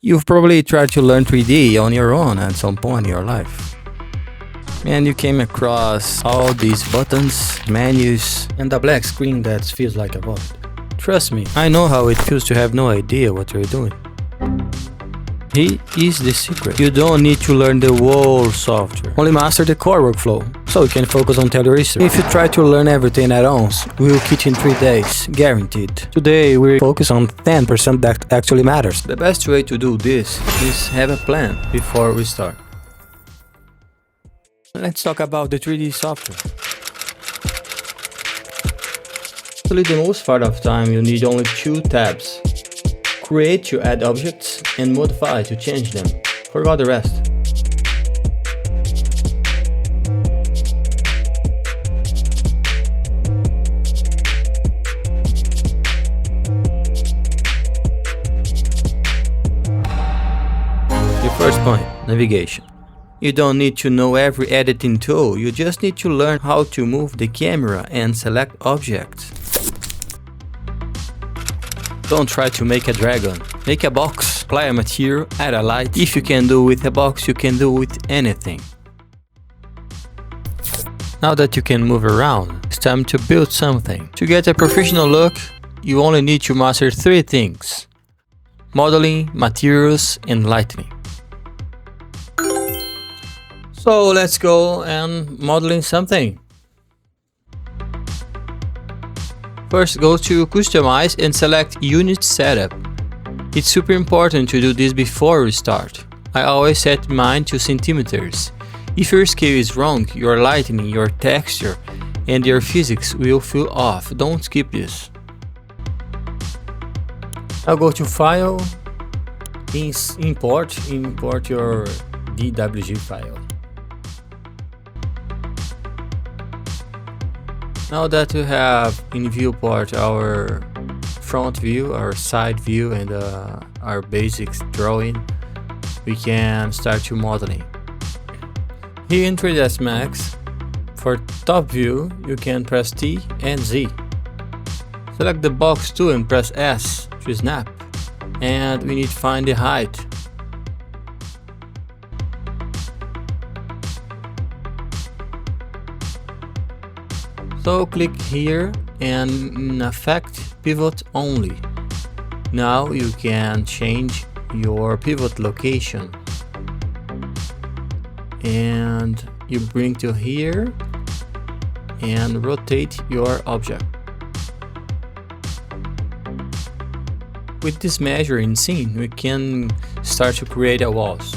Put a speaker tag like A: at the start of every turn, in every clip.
A: You've probably tried to learn 3D on your own at some point in your life. And you came across all these buttons, menus, and a black screen that feels like a void. Trust me, I know how it feels to have no idea what you're doing. Here is the secret. You don't need to learn the whole software. Only master the core workflow, so you can focus on Photorealistic. If you try to learn everything at once, we'll quit in 3 days, guaranteed. Today, we focus on 10% that actually matters. The best way to do this is have a plan before we start. Let's talk about the 3D software. Actually, the most part of time you need only 2 tabs. Create to add objects and modify to change them. Forgot the rest. The first point, navigation. You don't need to know every editing tool, you just need to learn how to move the camera and select objects. Don't try to make a dragon. Make a box, apply a material, add a light. If you can do with a box, you can do with anything. Now that you can move around, it's time to build something. To get a professional look, you only need to master 3 things: modeling, materials, and lighting. So let's go and modeling something. First, go to Customize and select Unit Setup. It's super important to do this before we start. I always set mine to centimeters. If your scale is wrong, your lighting, your texture, and your physics will feel off. Don't skip this. Now go to File, import your DWG file. Now that we have in viewport our front view, our side view, and our basics drawing, we can start to modeling. Here in 3ds Max, for top view, you can press T and Z. Select the box tool and press S to snap. And we need to find the height. So click here and in Effect Pivot Only. Now you can change your pivot location. And you bring to here and rotate your object. With this measure in scene, we can start to create a walls.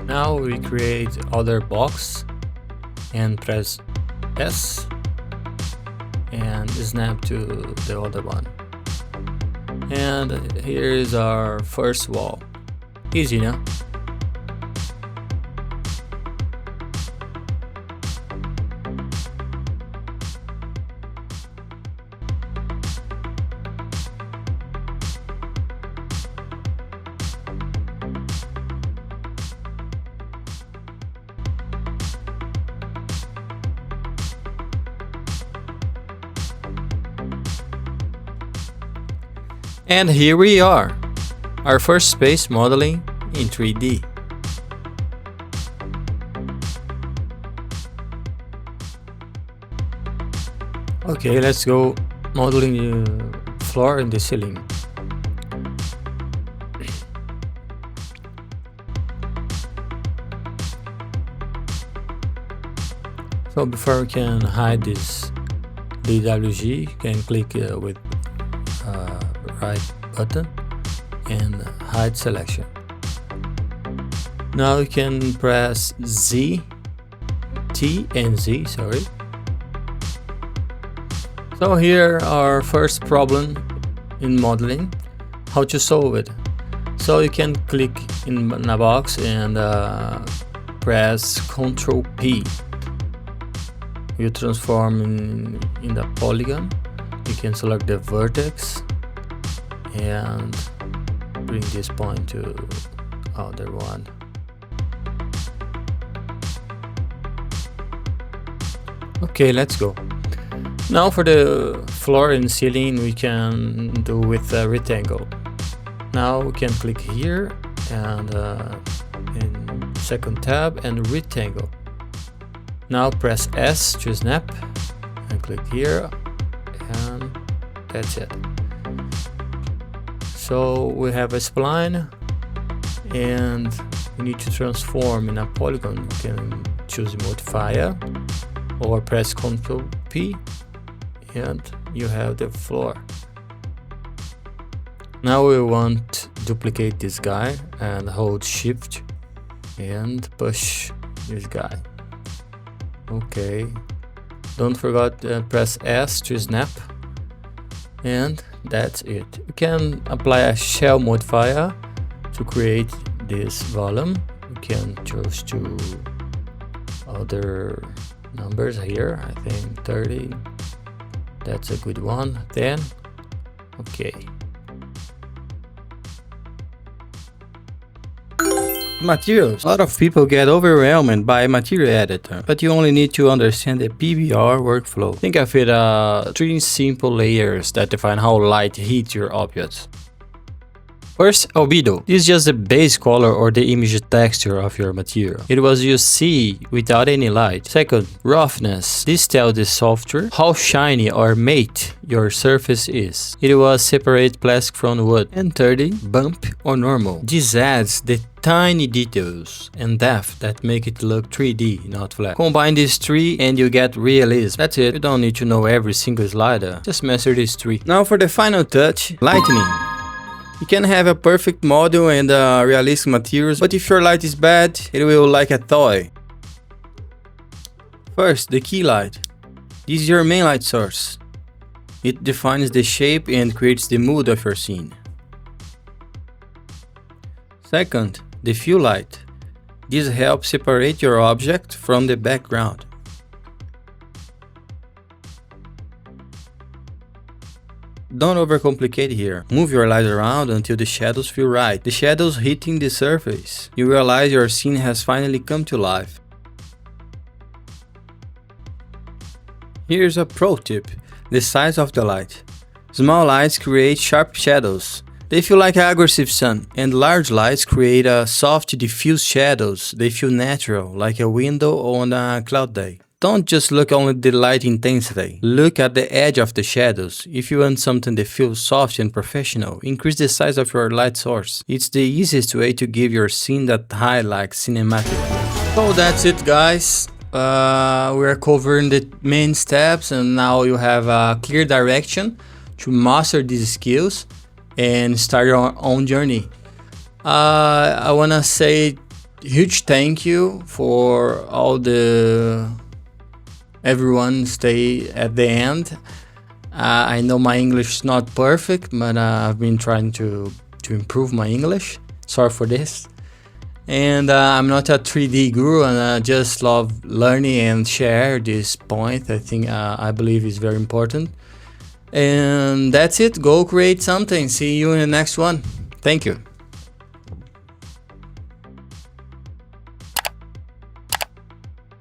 A: Now we create other box and press S and snap to the other one. And here is our first wall. Easy, no? And here we are, our first space modeling in 3D. Okay, let's go modeling the floor and the ceiling. So before we can hide this DWG, you can click with right button and hide selection. Now you can press T and Z, sorry. So here our first problem in modeling, how to solve it. So you can click in a box and press Ctrl P you transform in the polygon. You can select the vertex and bring this point to other one. Okay, let's go. Now for the floor and ceiling we can do with a rectangle. Now we can click here and in second tab and rectangle. Now press S to snap and click here, and that's it. So we have a spline and we need to transform in a polygon. You can choose modifier or press Ctrl P and you have the floor. Now we want to duplicate this guy and hold Shift and push this guy. Okay, don't forget to press S to snap, and that's it. You can apply a shell modifier to create this volume. You can choose to other numbers here. I think 30, that's a good one. 10, okay. Materials. A lot of people get overwhelmed by material editor, but you only need to understand the PBR workflow. Think of it as 3 simple layers that define how light hits your objects. First, albedo. This is just the base color or the image texture of your material. It was you see without any light. Second, roughness. This tells the software how shiny or matte your surface is. It was separate plastic from wood. And thirdly, bump or normal. This adds the tiny details and depth that make it look 3D, not flat. Combine these 3 and you get realism. That's it. You don't need to know every single slider. Just master these 3. Now for the final touch, lightning. You can have a perfect model and realistic materials, but if your light is bad, it will like a toy. First, the key light. This is your main light source. It defines the shape and creates the mood of your scene. Second, the fill light. This helps separate your object from the background. Don't overcomplicate here. Move your light around until the shadows feel right. The shadows hitting the surface. You realize your scene has finally come to life. Here's a pro tip. The size of the light. Small lights create sharp shadows. They feel like aggressive sun, and large lights create a soft diffuse shadows. They feel natural, like a window on a cloud day. Don't just look only at the light intensity. Look at the edge of the shadows. If you want something that feels soft and professional, increase the size of your light source. It's the easiest way to give your scene that high like cinematic. So that's it, guys. We're covering the main steps, and now you have a clear direction to master these skills and start your own journey. I wanna say huge thank you for all the everyone stay at the end. I know my English is not perfect, but I've been trying to improve my English. Sorry for this. And I'm not a 3D guru, and I just love learning and share this point. I believe is very important. And that's it. Go create something. See you in the next one. Thank you.